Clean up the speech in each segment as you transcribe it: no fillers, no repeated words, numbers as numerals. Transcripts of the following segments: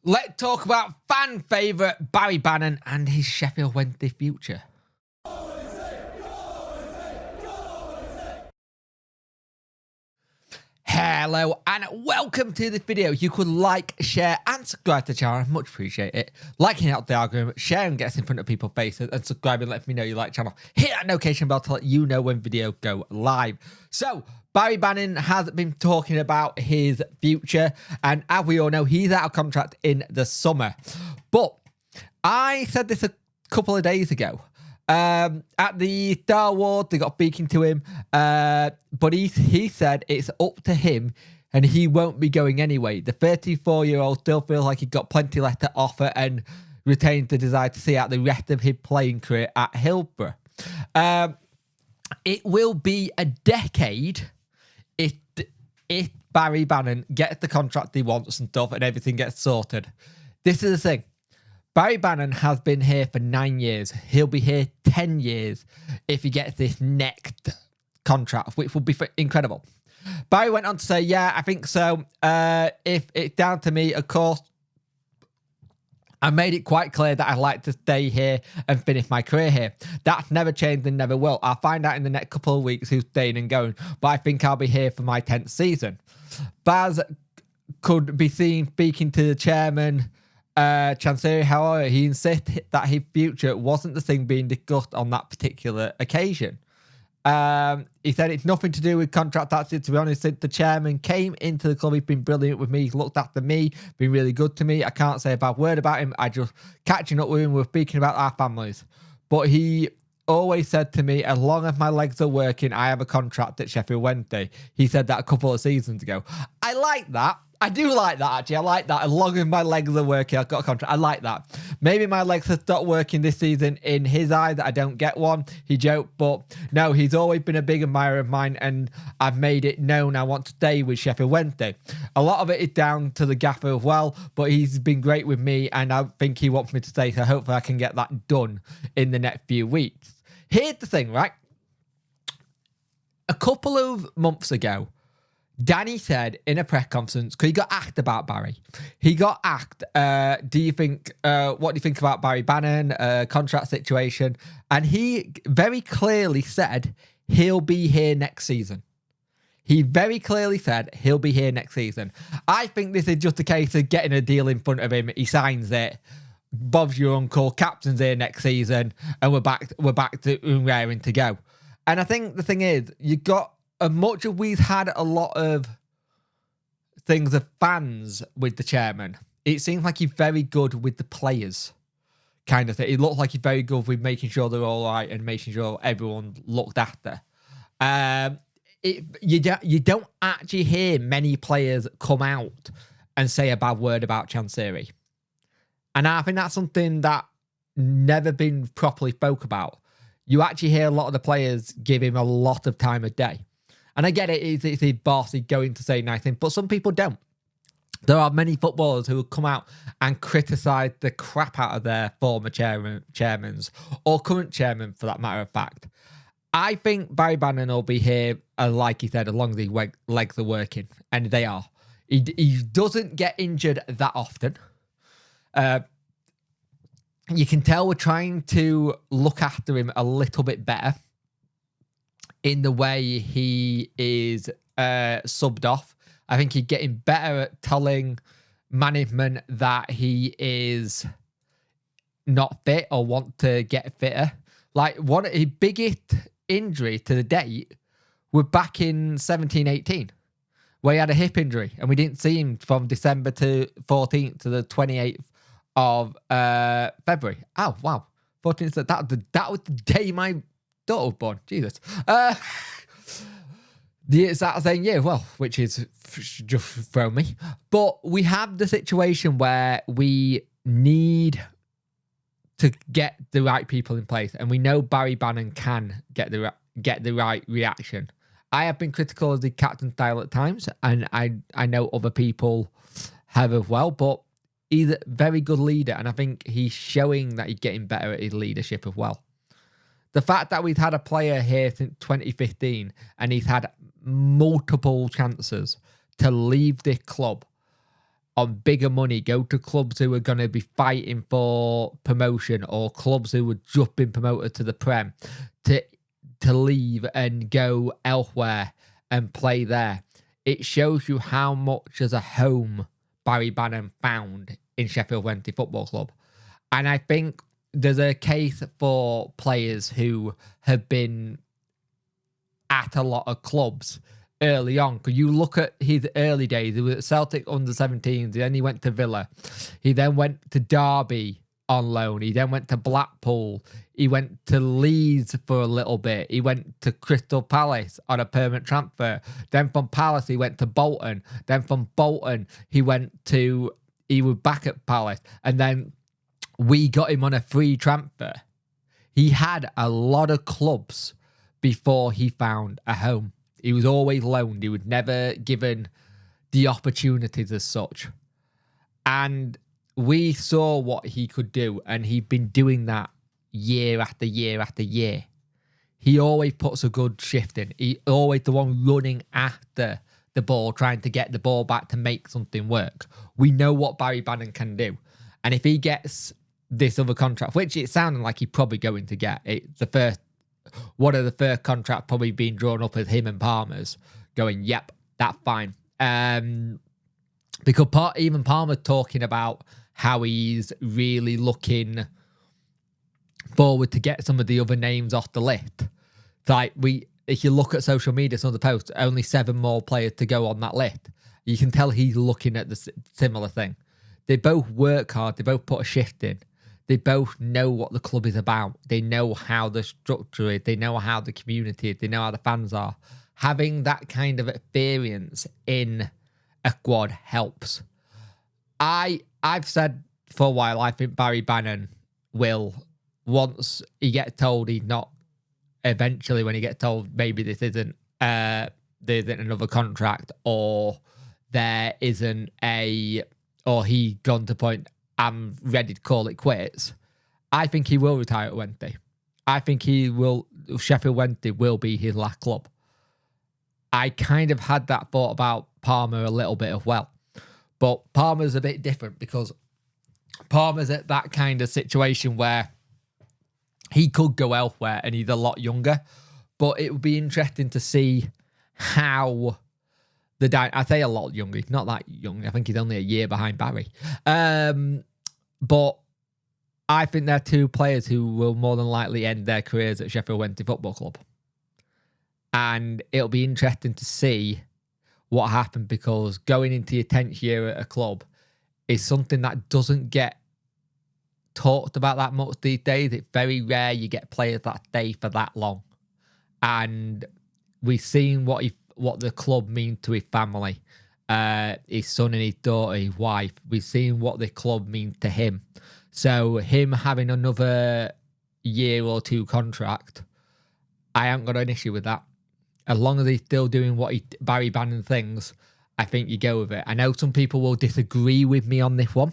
Let's talk about fan favourite Barry Bannon and his Sheffield Wednesday future. Hello and welcome to this video. You could like, share and subscribe to the channel. I much appreciate it. Liking helps the algorithm, sharing gets in front of people's faces, and subscribing lets me know you like the channel. Hit that notification bell to let you know when videos go live. So, Barry Bannon has been talking about his future, and as we all know, he's out of contract in the summer. But I said this a couple of days ago. At the Star Wars, they got speaking to him, but he said it's up to him and he won't be going anyway. The 34-year-old still feels like he got plenty left to offer and retains the desire to see out the rest of his playing career at Hillsborough. It will be a decade if Barry Bannon gets the contract he wants and stuff and everything gets sorted. This is the thing. Barry Bannon has been here for 9 years. He'll be here 10 years if he gets this next contract, which would be incredible. Barry went on to say, yeah, I think so. If it's down to me, of course, I made it quite clear that I'd like to stay here and finish my career here. That's never changed and never will. I'll find out in the next couple of weeks who's staying and going, but I think I'll be here for my 10th season. Baz could be seen speaking to the chairman, Chancery, however, he insisted that his future wasn't the thing being discussed on that particular occasion. He said it's nothing to do with contract. Actually, to be honest, since the chairman came into the club, he's been brilliant with me. He's looked after me, been really good to me. I can't say a bad word about him. I just catching up with him. We're speaking about our families. But he always said to me, as long as my legs are working, I have a contract at Sheffield Wednesday. He said that a couple of seasons ago. I like that. I do like that, actually. I like that. As long as my legs are working, I've got a contract. I like that. Maybe my legs have stopped working this season in his eye that I don't get one. He joked, but no, he's always been a big admirer of mine, and I've made it known I want to stay with Sheffield Wednesday. A lot of it is down to the gaffer as well, but he's been great with me, and I think he wants me to stay, so hopefully I can get that done in the next few weeks. Here's the thing, right? A couple of months ago, Danny said in a press conference, because he got asked about Barry. He got asked, what do you think about Barry Bannon, contract situation? And he very clearly said he'll be here next season. He very clearly said he'll be here next season. I think this is just a case of getting a deal in front of him. He signs it. Bob's your uncle, captain's here next season, and we're back to raring to go. And I think the thing is, you got, as much as we've had a lot of things of fans with the chairman, it seems like he's very good with the players, kind of thing. It looks like he's very good with making sure they're all right and making sure everyone looked after. You don't actually hear many players come out and say a bad word about Chancery. And I think that's something that never been properly spoke about. You actually hear a lot of the players give him a lot of time of day. And I get it, it's his boss, he's going to say nice things, but some people don't. There are many footballers who will come out and criticise the crap out of their former chairmans, or current chairman for that matter of fact. I think Barry Bannon will be here, like he said, as long as his legs are working, and they are. He doesn't get injured that often. You can tell we're trying to look after him a little bit better in the way he is subbed off. I think he's getting better at telling management that he is not fit or want to get fitter. Like, one of his biggest injury to the date was back in 17-18, where he had a hip injury, and we didn't see him from December 14th to the 28th of February. Oh, wow. 14th, that was the day my daughter was born. Jesus. The exact same year, well, which is just thrown me. But we have the situation where we need to get the right people in place, and we know Barry Bannon can get the right reaction. I have been critical of the captain style at times, and I know other people have as well, but he's a very good leader, and I think he's showing that he's getting better at his leadership as well. The fact that we've had a player here since 2015 and he's had multiple chances to leave this club on bigger money, go to clubs who are going to be fighting for promotion, or clubs who would just been promoted to the Prem, to leave and go elsewhere and play there. It shows you how much as a home Barry Bannon found in Sheffield Wednesday Football Club. And I think there's a case for players who have been at a lot of clubs early on. Because you look at his early days, he was at Celtic under 17s, then he went to Villa. He then went to Derby on loan. He then went to Blackpool. He went to Leeds for a little bit. He went to Crystal Palace on a permanent transfer. Then from Palace, he went to Bolton. Then from Bolton, he was back at Palace. And then we got him on a free transfer. He had a lot of clubs before he found a home. He was always loaned. He was never given the opportunities as such. And we saw what he could do, and he'd been doing that year after year after year. He always puts a good shift in. He's always the one running after the ball, trying to get the ball back to make something work. We know what Barry Bannon can do. And if he gets this other contract, which it sounded like he's probably going to get, one of the first contracts probably being drawn up as him and Palmer's, going, yep, that's fine. Because even Palmer talking about how he's really looking forward to get some of the other names off the list. Like, if you look at social media, some of the posts, only 7 more players to go on that list. You can tell he's looking at the similar thing. They both work hard. They both put a shift in. They both know what the club is about. They know how the structure is. They know how the community is. They know how the fans are. Having that kind of experience in a squad helps. I've said for a while, I think Barry Bannon will, once he gets told he's not, eventually when he gets told maybe there isn't another contract, or there isn't or he gone to point, I'm ready to call it quits, I think he will retire at Wednesday. I think Sheffield Wednesday will be his last club. I kind of had that thought about Palmer a little bit as well. But Palmer's a bit different, because Palmer's at that kind of situation where he could go elsewhere and he's a lot younger. But it would be interesting to see how I say a lot younger, he's not that young. I think he's only a year behind Barry. But I think they're 2 players who will more than likely end their careers at Sheffield Wednesday Football Club. And it'll be interesting to see what happened, because going into your 10th year at a club is something that doesn't get talked about that much these days. It's very rare you get players that stay for that long. And we've seen what the club means to his family, his son and his daughter, his wife. We've seen what the club means to him. So him having another year or 2 contract, I haven't got an issue with that. As long as he's still doing what Barry Bannon thinks, I think you go with it. I know some people will disagree with me on this one.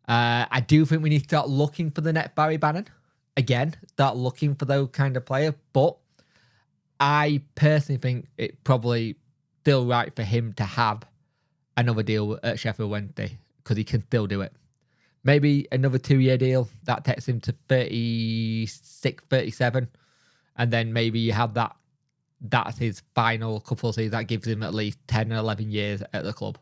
I do think we need to start looking for the next Barry Bannon. Again, start looking for those kind of players. But I personally think it's probably still right for him to have another deal at Sheffield Wednesday, because he can still do it. Maybe another 2-year deal that takes him to 36, 37. And then maybe you have that's his final couple of seasons. That gives him at least 10 or 11 years at the club.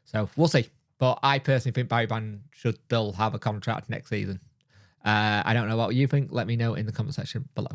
So we'll see. But I personally think Barry Bannon should still have a contract next season. I don't know what you think. Let me know in the comment section below.